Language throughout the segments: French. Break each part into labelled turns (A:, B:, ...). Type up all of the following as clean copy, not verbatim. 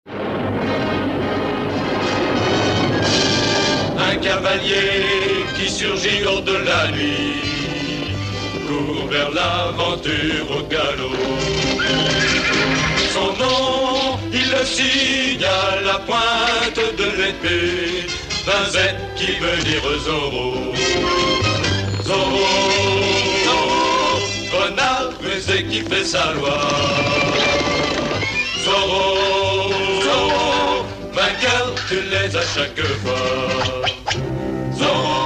A: Un cavalier qui surgit hors de la nuit court vers l'aventure au galop. Son nom, il le signe à la pointe de l'épée d'un Z qui veut dire Zorro. Zorro, Zorro, renard rusé qui fait sa loi. Zorro, Zorro, vainqueur, tu l'es à chaque fois. Zorro.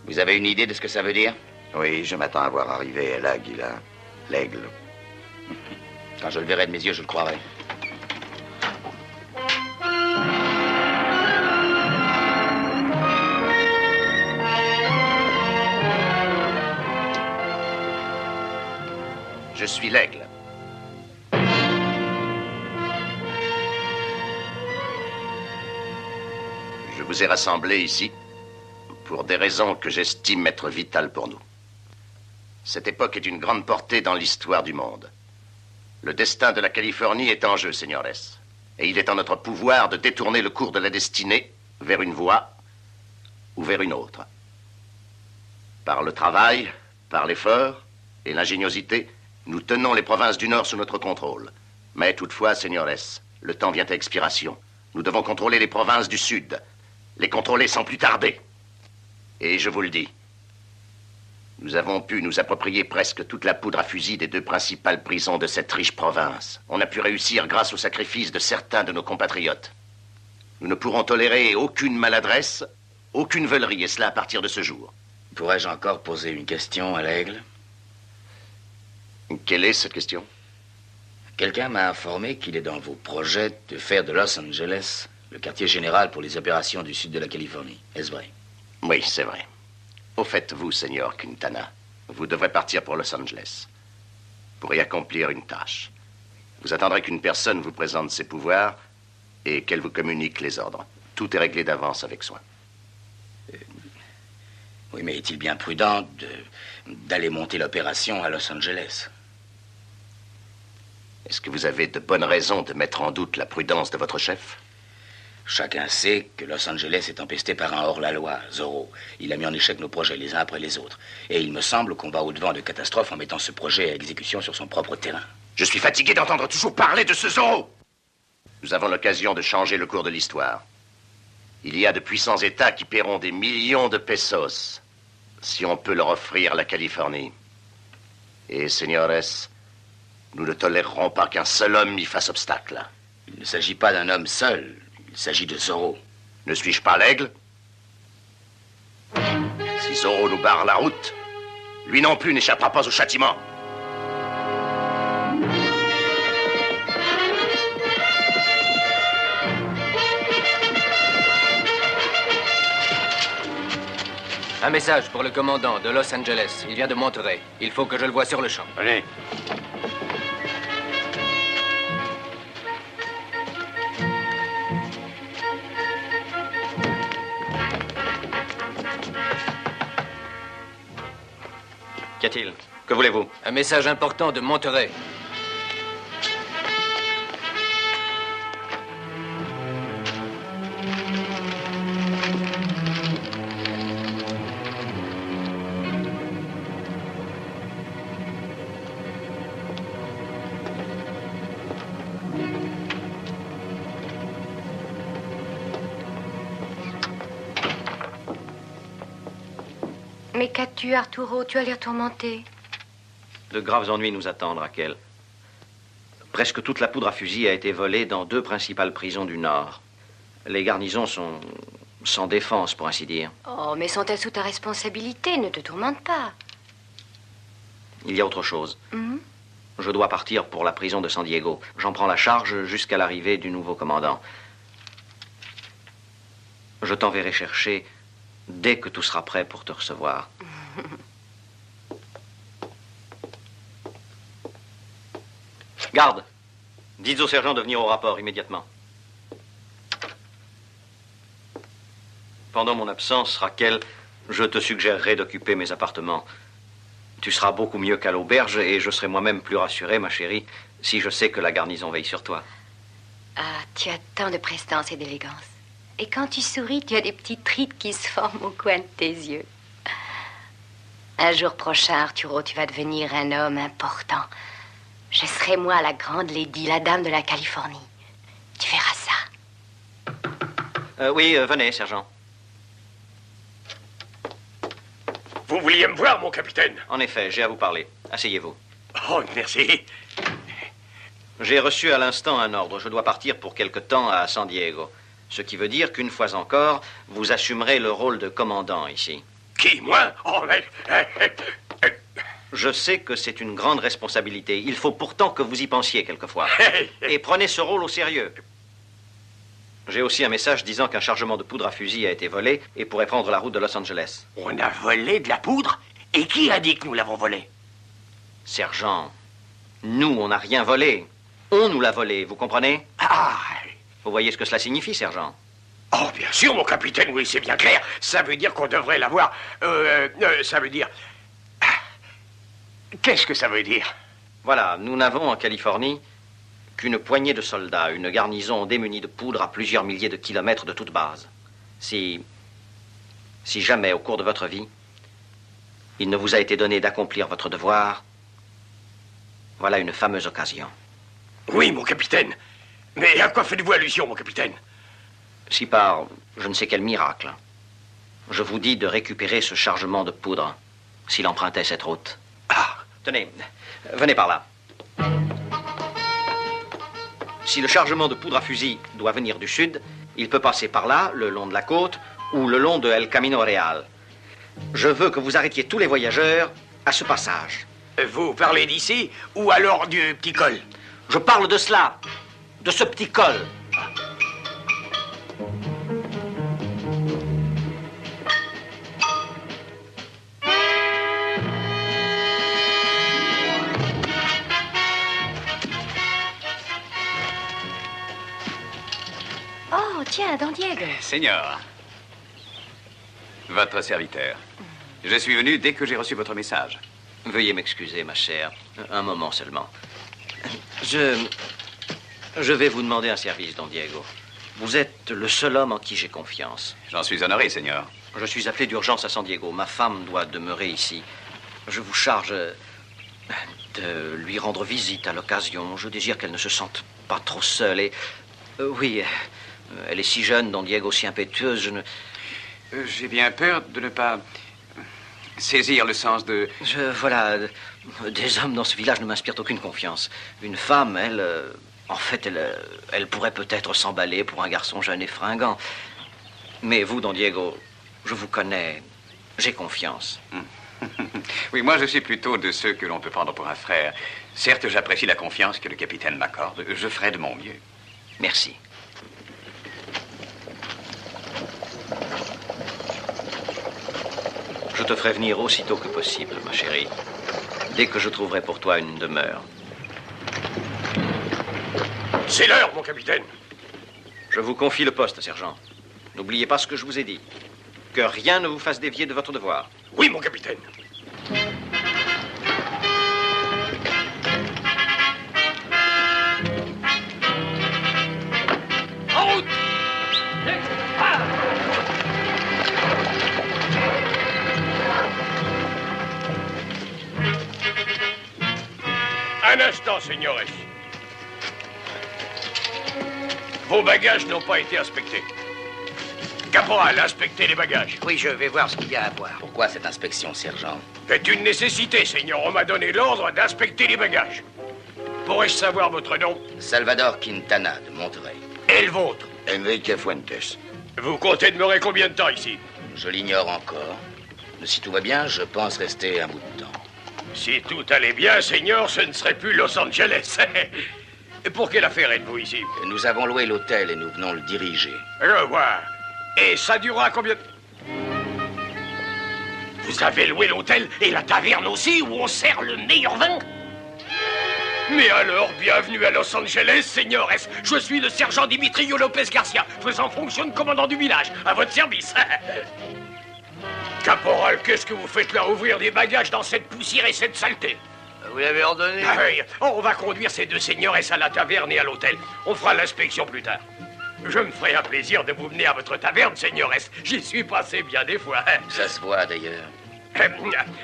B: Vous avez une idée de ce que ça veut dire?
C: Oui, je m'attends à voir arriver l'Aguila, l'aigle.
B: Quand je le verrai de mes yeux, je le croirai.
C: Je suis l'aigle. Je vous ai rassemblés ici pour des raisons que j'estime être vitales pour nous. Cette époque est d'une grande portée dans l'histoire du monde. Le destin de la Californie est en jeu, señores. Et il est en notre pouvoir de détourner le cours de la destinée vers une voie ou vers une autre. Par le travail, par l'effort et l'ingéniosité, nous tenons les provinces du Nord sous notre contrôle. Mais toutefois, señores, le temps vient à expiration. Nous devons contrôler les provinces du Sud. Les contrôler sans plus tarder. Et je vous le dis, nous avons pu nous approprier presque toute la poudre à fusil des deux principales prisons de cette riche province. On a pu réussir grâce au sacrifice de certains de nos compatriotes. Nous ne pourrons tolérer aucune maladresse, aucune veulerie, et cela à partir de ce jour.
B: Pourrais-je encore poser une question à l'aigle?
C: Quelle est cette question?
B: Quelqu'un m'a informé qu'il est dans vos projets de faire de Los Angeles le quartier général pour les opérations du sud de la Californie. Est-ce vrai?
C: Oui, c'est vrai. Au fait, vous, Seigneur Quintana, vous devrez partir pour Los Angeles pour y accomplir une tâche. Vous attendrez qu'une personne vous présente ses pouvoirs et qu'elle vous communique les ordres. Tout est réglé d'avance avec soin.
B: Oui, mais est-il bien prudent d'aller monter l'opération à Los Angeles?
C: Est-ce que vous avez de bonnes raisons de mettre en doute la prudence de votre chef?
B: Chacun sait que Los Angeles est empesté par un hors-la-loi, Zorro. Il a mis en échec nos projets les uns après les autres. Et il me semble qu'on va au-devant de catastrophes en mettant ce projet à exécution sur son propre terrain.
C: Je suis fatigué d'entendre toujours parler de ce Zorro. Nous avons l'occasion de changer le cours de l'histoire. Il y a de puissants États qui paieront des millions de pesos si on peut leur offrir la Californie. Et, señores, nous ne tolérerons pas qu'un seul homme y fasse obstacle.
B: Il ne s'agit pas d'un homme seul. Il s'agit de Zorro.
C: Ne suis-je pas l'aigle? Si Zorro nous barre la route, lui non plus n'échappera pas au châtiment.
D: Un message pour le commandant de Los Angeles. Il vient de Monterey. Il faut que je le voie sur le champ.
E: Allez. Qu'y a-t-il? Que voulez-vous?
D: Un message important de Monterey.
F: Mais qu'as-tu, Arturo? Tu as l'air tourmenté.
E: De graves ennuis nous attendent, Raquel. Presque toute la poudre à fusil a été volée dans deux principales prisons du Nord. Les garnisons sont sans défense, pour ainsi dire.
F: Oh, mais sont-elles sous ta responsabilité? Ne te tourmente pas.
E: Il y a autre chose.
F: Mhm.
E: Je dois partir pour la prison de San Diego. J'en prends la charge jusqu'à l'arrivée du nouveau commandant. Je t'enverrai chercher dès que tout sera prêt pour te recevoir. Garde, dites au sergent de venir au rapport immédiatement. Pendant mon absence, Raquel, je te suggérerai d'occuper mes appartements. Tu seras beaucoup mieux qu'à l'auberge et je serai moi-même plus rassuré, ma chérie, si je sais que la garnison veille sur toi.
F: Ah, tu as tant de prestance et d'élégance. Et quand tu souris, tu as des petites rides qui se forment au coin de tes yeux. Un jour prochain, Arturo, tu vas devenir un homme important. Je serai moi la grande lady, la dame de la Californie. Tu verras ça.
E: Oui, venez, sergent.
G: Vous vouliez me voir, mon capitaine?
E: En effet, j'ai à vous parler. Asseyez-vous.
G: Oh, merci.
E: J'ai reçu à l'instant un ordre. Je dois partir pour quelque temps à San Diego. Ce qui veut dire qu'une fois encore, vous assumerez le rôle de commandant ici.
G: Qui, moi? Oh, mais...
E: Je sais que c'est une grande responsabilité. Il faut pourtant que vous y pensiez quelquefois. Et prenez ce rôle au sérieux. J'ai aussi un message disant qu'un chargement de poudre à fusil a été volé et pourrait prendre la route de Los Angeles.
G: On a volé de la poudre? Et qui a dit que nous l'avons volé?
E: Sergent, nous, on n'a rien volé. On nous l'a volé, vous comprenez?
G: Ah!
E: Vous voyez ce que cela signifie, sergent?
G: Oh, bien sûr, mon capitaine, oui, c'est bien clair. Ça veut dire qu'on devrait l'avoir... ça veut dire... Qu'est-ce que ça veut dire?
E: Voilà, nous n'avons en Californie qu'une poignée de soldats, une garnison démunie de poudre à plusieurs milliers de kilomètres de toute base. Si jamais, au cours de votre vie, il ne vous a été donné d'accomplir votre devoir, voilà une fameuse occasion.
G: Oui, mon capitaine. Mais à quoi faites-vous allusion, mon capitaine?
E: Si par je ne sais quel miracle, je vous dis de récupérer ce chargement de poudre, s'il empruntait cette route.
G: Ah!
E: Tenez, venez par là. Si le chargement de poudre à fusil doit venir du sud, il peut passer par là, le long de la côte, ou le long de El Camino Real. Je veux que vous arrêtiez tous les voyageurs à ce passage.
G: Vous parlez d'ici ou alors du petit col?
E: Je parle de cela, de ce petit col.
F: Oh, tiens, Don Diego.
H: Seigneur, votre serviteur. Je suis venu dès que j'ai reçu votre message.
E: Veuillez m'excuser, ma chère. Un moment seulement. Je vais vous demander un service, Don Diego. Vous êtes le seul homme en qui j'ai confiance.
H: J'en suis honoré, Seigneur.
E: Je suis appelé d'urgence à San Diego. Ma femme doit demeurer ici. Je vous charge de lui rendre visite à l'occasion. Je désire qu'elle ne se sente pas trop seule. Et oui, elle est si jeune, Don Diego, si impétueuse.
H: J'ai bien peur de ne pas saisir le sens de...
E: Voilà, des hommes dans ce village ne m'inspirent aucune confiance. Une femme, elle... en fait, elle pourrait peut-être s'emballer pour un garçon jeune et fringant. Mais vous, Don Diego, je vous connais. J'ai confiance.
H: Oui, moi, je suis plutôt de ceux que l'on peut prendre pour un frère. Certes, j'apprécie la confiance que le capitaine m'accorde. Je ferai de mon mieux.
E: Merci. Je te ferai venir aussitôt que possible, ma chérie. Dès que je trouverai pour toi une demeure.
G: C'est l'heure, mon capitaine.
E: Je vous confie le poste, sergent. N'oubliez pas ce que je vous ai dit. Que rien ne vous fasse dévier de votre devoir.
G: Oui, mon capitaine. En route! Un instant, señores. Vos bagages n'ont pas été inspectés. Caporal, inspectez les bagages.
B: Oui, je vais voir ce qu'il y a à voir. Pourquoi cette inspection, sergent?
G: C'est une nécessité, Seigneur. On m'a donné l'ordre d'inspecter les bagages. Pourrais-je savoir votre nom?
B: Salvador Quintana, de Monterrey.
G: Et le vôtre?
C: Enrique Fuentes.
G: Vous comptez demeurer combien de temps ici?
B: Je l'ignore encore. Mais si tout va bien, je pense rester un bout de temps.
G: Si tout allait bien, Seigneur, ce ne serait plus Los Angeles. Et pour quelle affaire êtes-vous ici?
B: Nous avons loué l'hôtel et nous venons le diriger.
G: Je vois. Et ça durera combien? Vous avez loué l'hôtel et la taverne aussi, où on sert le meilleur vin? Mais alors, bienvenue à Los Angeles, señores. Je suis le sergent Dimitrio Lopez Garcia, faisant fonction de commandant du village. À votre service. Caporal, qu'est-ce que vous faites là, ouvrir des bagages dans cette poussière et cette saleté?
I: Vous l'avez ordonné?
G: Ah oui, on va conduire ces deux señores à la taverne et à l'hôtel. On fera l'inspection plus tard. Je me ferai un plaisir de vous mener à votre taverne, señores. J'y suis passé bien des fois.
B: Ça se voit, d'ailleurs.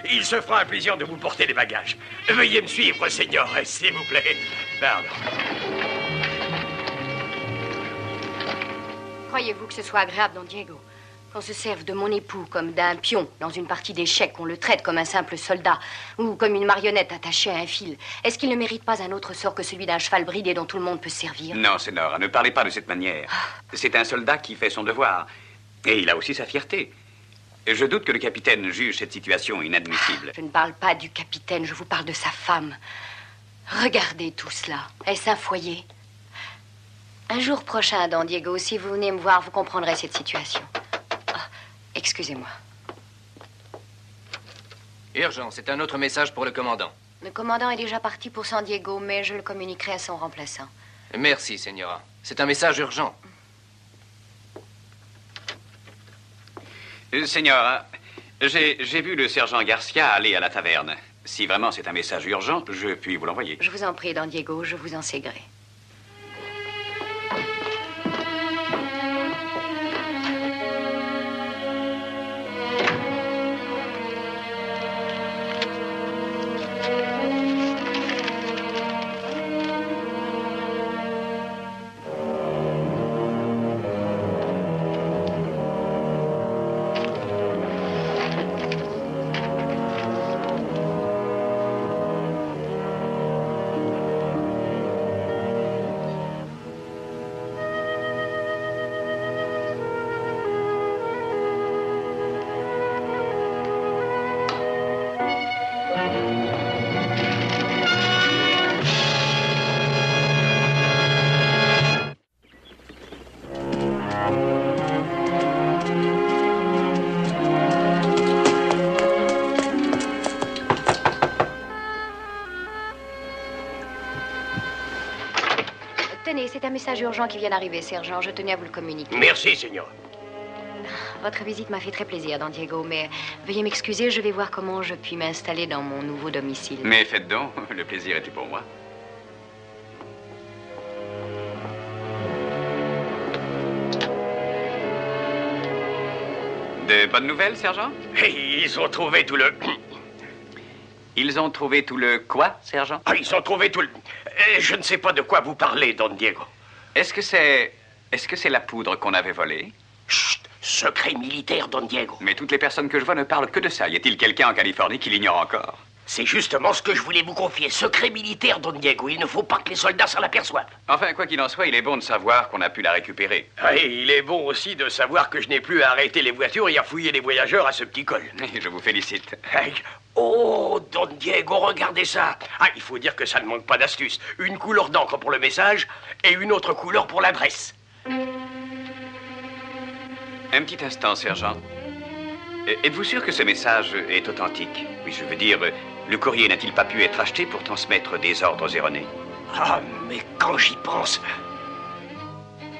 G: Il se fera un plaisir de vous porter les bagages. Veuillez me suivre, señores, s'il vous plaît. Pardon.
F: Croyez-vous que ce soit agréable, Don Diego? Qu'on se serve de mon époux comme d'un pion dans une partie d'échecs, qu'on le traite comme un simple soldat ou comme une marionnette attachée à un fil. Est-ce qu'il ne mérite pas un autre sort que celui d'un cheval bridé dont tout le monde peut se servir?
H: Non, Senora, ne parlez pas de cette manière. C'est un soldat qui fait son devoir. Et il a aussi sa fierté. Je doute que le capitaine juge cette situation inadmissible.
F: Je ne parle pas du capitaine, je vous parle de sa femme. Regardez tout cela. Est-ce un foyer? Un jour prochain, Don Diego, si vous venez me voir, vous comprendrez cette situation. Excusez-moi.
D: Urgent, c'est un autre message pour le commandant.
F: Le commandant est déjà parti pour San Diego, mais je le communiquerai à son remplaçant.
D: Merci, Senora. C'est un message urgent.
H: Senora, j'ai vu le sergent Garcia aller à la taverne. Si vraiment c'est un message urgent, je puis vous l'envoyer.
F: Je vous en prie, Don Diego, je vous en sais gré. Tenez, c'est un message urgent qui vient d'arriver, sergent. Je tenais à vous le communiquer.
G: Merci, señor.
F: Votre visite m'a fait très plaisir, Don Diego, mais veuillez m'excuser, je vais voir comment je puis m'installer dans mon nouveau domicile.
H: Mais faites donc, le plaisir est tout pour moi. De bonnes nouvelles, sergent?
G: Ils ont trouvé tout le...
H: Ils ont trouvé tout le quoi, sergent?
G: Ah, ils ont trouvé tout le... Je ne sais pas de quoi vous parlez, Don Diego.
H: Est-ce que c'est la poudre qu'on avait volée?
G: Chut! Secret militaire, Don Diego.
H: Mais toutes les personnes que je vois ne parlent que de ça. Y a-t-il quelqu'un en Californie qui l'ignore encore?
G: C'est justement ce que je voulais vous confier. Secret militaire, Don Diego. Il ne faut pas que les soldats s'en aperçoivent.
H: Enfin, quoi qu'il en soit, il est bon de savoir qu'on a pu la récupérer.
G: Ah, et il est bon aussi de savoir que je n'ai plus à arrêter les voitures et à fouiller les voyageurs à ce petit col.
H: Je vous félicite.
G: Oh, Don Diego, regardez ça. Ah, il faut dire que ça ne manque pas d'astuce. Une couleur d'encre pour le message et une autre couleur pour l'adresse.
H: Un petit instant, sergent. Êtes-vous sûr que ce message est authentique? Oui, je veux dire, le courrier n'a-t-il pas pu être acheté pour transmettre des ordres erronés?
G: Ah, mais quand j'y pense...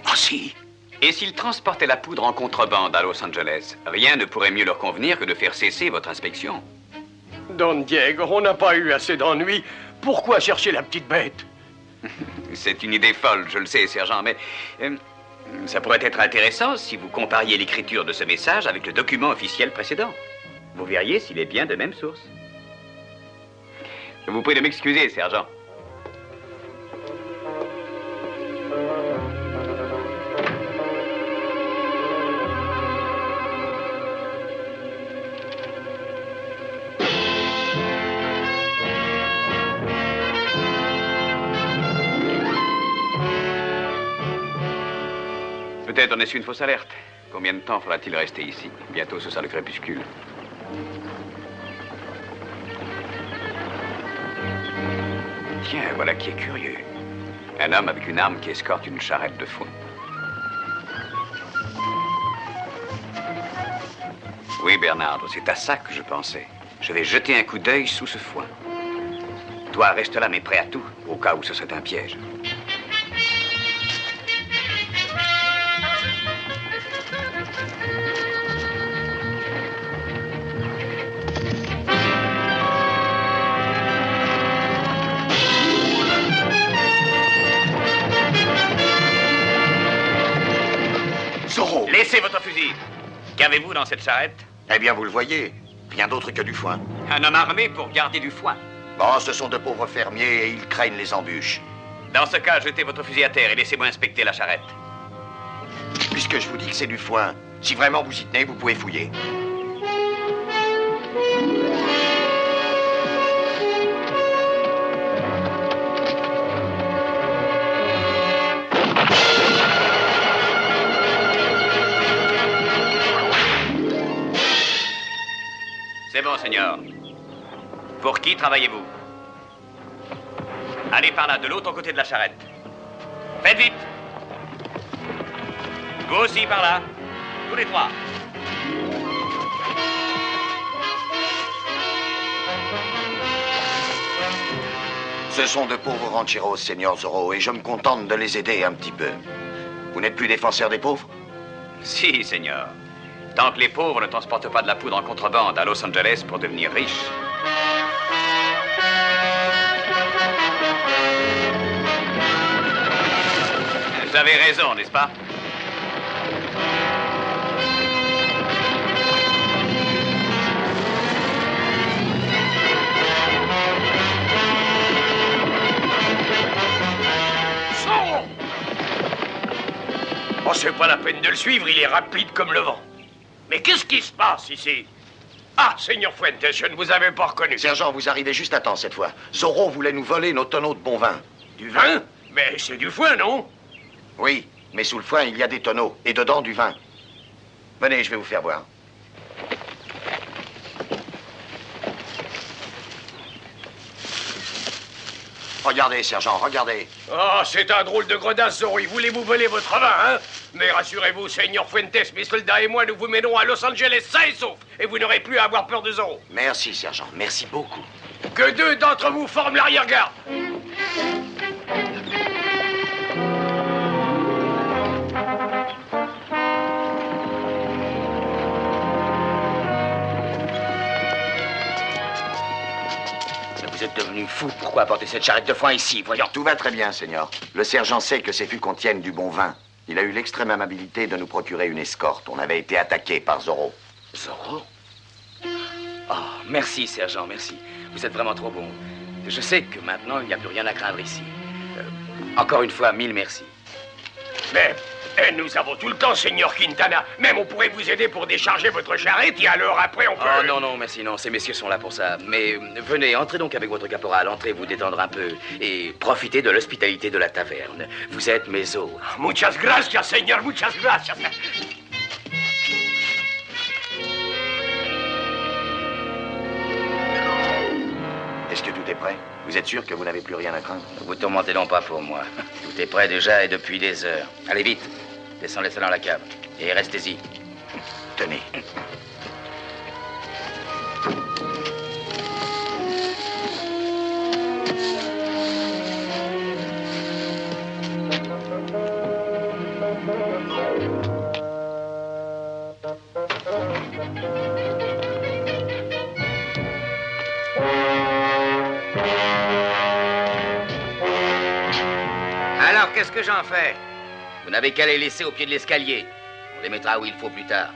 G: Ah, si.
H: Et s'ils transportaient la poudre en contrebande à Los Angeles, rien ne pourrait mieux leur convenir que de faire cesser votre inspection.
G: Don Diego, on n'a pas eu assez d'ennuis. Pourquoi chercher la petite bête?
H: C'est une idée folle, je le sais, sergent, mais... ça pourrait être intéressant si vous compariez l'écriture de ce message avec le document officiel précédent. Vous verriez s'il est bien de même source. Je vous prie de m'excuser, sergent. Peut-être en est-ce une fausse alerte. Combien de temps faudra-t-il rester ici? Bientôt ce sera le crépuscule. Tiens, voilà qui est curieux. Un homme avec une arme qui escorte une charrette de foin. Oui, Bernardo, c'est à ça que je pensais. Je vais jeter un coup d'œil sous ce foin. Toi, reste là, mais prêt à tout, au cas où ce serait un piège.
C: Zorro!
H: Laissez votre fusil. Qu'avez-vous dans cette charrette?
C: Eh bien, vous le voyez, rien d'autre que du foin.
H: Un homme armé pour garder du foin.
C: Bon, ce sont de pauvres fermiers et ils craignent les embûches.
H: Dans ce cas, jetez votre fusil à terre et laissez-moi inspecter la charrette.
C: Puisque je vous dis que c'est du foin, si vraiment vous y tenez, vous pouvez fouiller.
H: C'est bon, Seigneur. Pour qui travaillez-vous? Allez par là, de l'autre côté de la charrette. Faites vite. Vous aussi, par là. Tous les trois.
C: Ce sont de pauvres rancheros, Seigneur Zorro, et je me contente de les aider un petit peu. Vous n'êtes plus défenseur des pauvres?
H: Si, Seigneur. Tant que les pauvres ne transportent pas de la poudre en contrebande à Los Angeles pour devenir riches. Vous avez raison, n'est-ce pas?
G: Zorro! Oh, c'est pas la peine de le suivre, il est rapide comme le vent. Mais qu'est-ce qui se passe ici? Ah, Seigneur Fuentes, je ne vous avais pas reconnu.
C: Sergent, vous arrivez juste à temps cette fois. Zorro voulait nous voler nos tonneaux de bon vin.
G: Du vin? Mais c'est du foin, non?
C: Oui, mais sous le foin, il y a des tonneaux, et dedans du vin. Venez, je vais vous faire voir. Regardez, sergent, regardez.
G: Ah, c'est un drôle de gredasse, Zorro. Voulez-vous voler votre vin, hein? Mais rassurez-vous, Seigneur Fuentes, mes soldats et moi, nous vous mènerons à Los Angeles sains et saufs. Et vous n'aurez plus à avoir peur de Zorro.
C: Merci, sergent, merci beaucoup.
G: Que deux d'entre vous forment l'arrière-garde.
B: Vous êtes devenu fou. Pourquoi apporter cette charrette de foin ici, voyons?
C: Tout va très bien, Seigneur. Le sergent sait que ces fûts contiennent du bon vin. Il a eu l'extrême amabilité de nous procurer une escorte. On avait été attaqué par Zorro.
B: Zorro? Oh, merci, sergent, merci. Vous êtes vraiment trop bon. Je sais que maintenant, il n'y a plus rien à craindre ici. Encore une fois, mille merci.
G: Mais nous avons tout le temps, Seigneur Quintana. Même on pourrait vous aider pour décharger votre charrette et alors après on peut...
B: Oh non, non, merci, non, ces messieurs sont là pour ça. Mais venez, entrez donc avec votre caporal, entrez vous détendre un peu et profitez de l'hospitalité de la taverne. Vous êtes mes hôtes.
G: Muchas gracias, Seigneur, muchas gracias.
C: Est-ce que tout est prêt? Vous êtes sûr que vous n'avez plus rien à craindre?
B: Ne vous tourmentez donc pas pour moi. Tout est prêt déjà et depuis des heures. Allez vite, descendez ça dans la cave et restez-y.
C: Tenez.
D: Alors, qu'est-ce que j'en fais?
B: Vous n'avez qu'à les laisser au pied de l'escalier. On les mettra où il faut plus tard.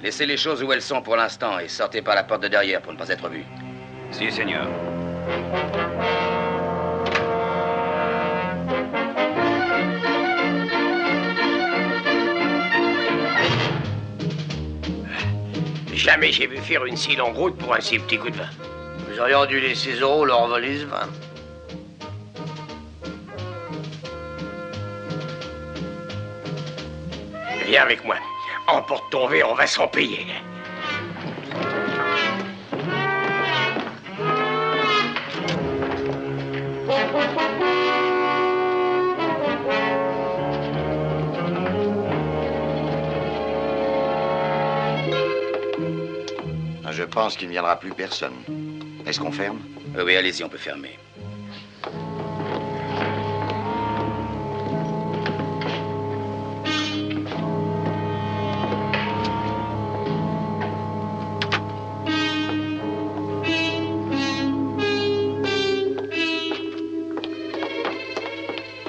B: Laissez les choses où elles sont pour l'instant et sortez par la porte de derrière pour ne pas être vus.
H: Si, Seigneur.
G: Jamais j'ai vu faire une si longue route pour un si petit coup de vin.
I: Nous aurions dû laisser Zorro leur envoler ce vin.
G: Viens avec moi. Emporte ton verre, on va s'en payer.
C: Je pense qu'il ne viendra plus personne. Est-ce qu'on ferme?
B: Oui, allez-y, on peut fermer.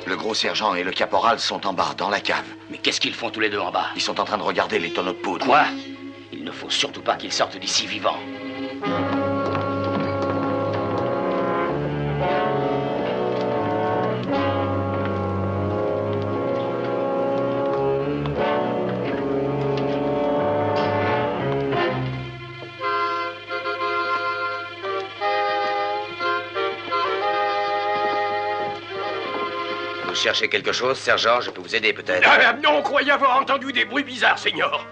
C: Le gros sergent et le caporal sont en bas, dans la cave.
B: Mais qu'est-ce qu'ils font tous les deux en bas?
C: Ils sont en train de regarder les tonneaux de poudre.
B: Quoi? Il ne faut surtout pas qu'ils sortent d'ici vivants. Vous cherchez quelque chose, sergent? Je peux vous aider peut-être.
G: Non, on croyait avoir entendu des bruits bizarres, Seigneur.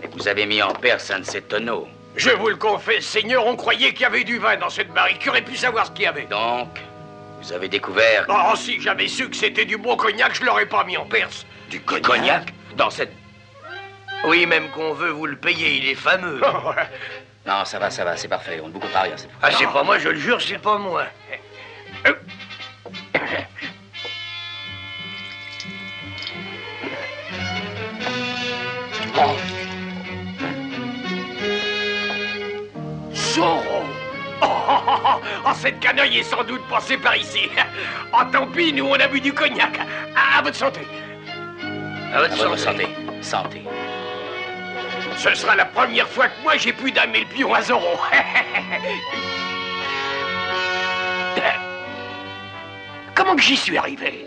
B: Et vous avez mis en perce un de ces tonneaux.
G: Je vous le confesse, Seigneur, on croyait qu'il y avait du vin dans cette barrique. Qui aurait pu savoir ce qu'il y avait?
B: Donc, vous avez découvert...
G: Oh, si j'avais su que c'était du bon cognac, je l'aurais pas mis en perce.
B: Du cognac? Dans cette...
I: Oui, même qu'on veut vous le payer, il est fameux.
B: Non, ça va, c'est parfait. On ne vous coûtera rien cette fois.
I: Ah, c'est pas moi, je le jure, c'est pas moi.
G: Zorro! Oh, cette canaille est sans doute passée par ici. Oh, tant pis, nous, on a bu du cognac. À votre santé.
I: À votre
B: À votre
I: santé.
B: santé. Santé.
G: Ce sera la première fois que moi j'ai pu damer le pion à Zorro. Comment que j'y suis arrivé?